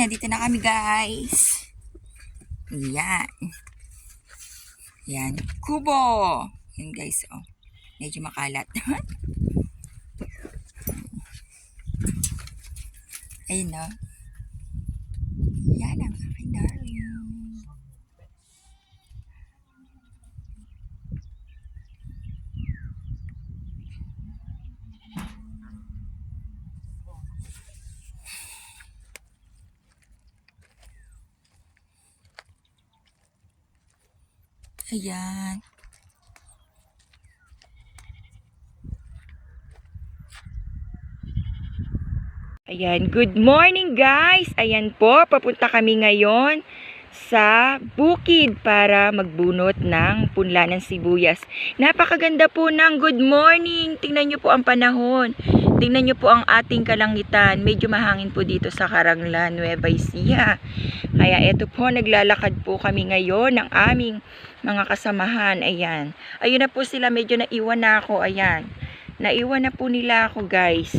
nandito na kami guys. Yan. Yan. Kubo. Yan guys, oh. Medyo makalat. Ayun, no? Yan ang aking darling. Ayan. Ayan, good morning guys! Ayan po, papunta kami ngayon sa bukid para magbunot ng punla ng sibuyas. Napakaganda po ng good morning! Tingnan nyo po ang panahon. Tingnan nyo po ang ating kalangitan. Medyo mahangin po dito sa Caranglan, Nueva Ecija. Kaya eto po, naglalakad po kami ngayon ng aming mga kasamahan. Ayan. Ayun na po sila, medyo naiwan na ako. Ayan. Naiwan na po nila ako guys.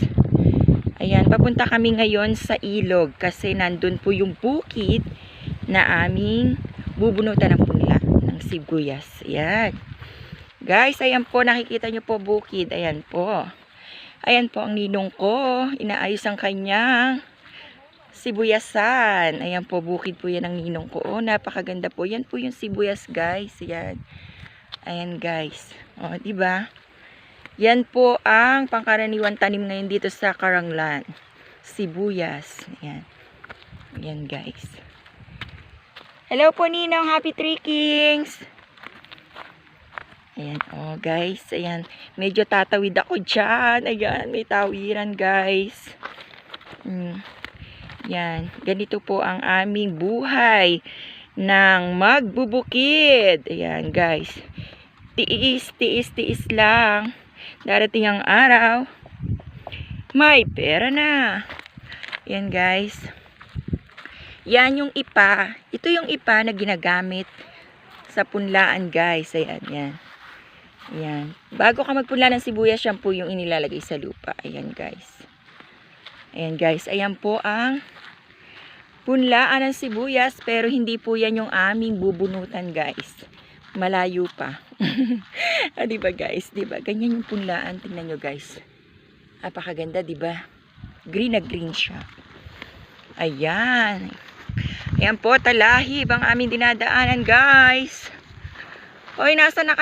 Ayan, papunta kami ngayon sa ilog kasi nandun po yung bukid na aming bubunutan ng punla ng sibuyas. Ayan. Guys, ayan po, nakikita nyo po bukid. Ayan po. Ayan po ang ninong ko. Inaayos ang kanyang sibuyasan. Ayan po, bukid po yan ang ninong ko. Oh, napakaganda po. Yan po yung sibuyas, guys. Ayan. Ayan, guys. O, diba? Yan po ang pangkaraniwan tanim ngayon dito sa Caranglan. Sibuyas. Ayan. Ayan, guys. Hello po, ninong. Happy Trekkings! Ayan, oh guys, ayan, medyo tatawid ako dyan, ayan, may tawiran guys. Yan, ganito po ang aming buhay ng magbubukid. Ayan guys, tiis lang, darating ang araw, may pera na. Ayan guys, yan yung ipa, ito yung ipa na ginagamit sa punlaan guys, ayan, yan. Ayan. Bago ka magpunla ng sibuyas, yan po yung inilalagay sa lupa. Ayan guys. Ayan guys. Ayan po ang punlaan ng sibuyas. Pero hindi po yan yung aming bubunutan guys. Malayo pa. Diba guys? Diba? Ganyan yung punlaan. Tingnan nyo guys. Napakaganda diba? Green na green siya. Ayan. Ayan po. Talahib ang aming dinadaanan guys. Hoy, nasa na kayo?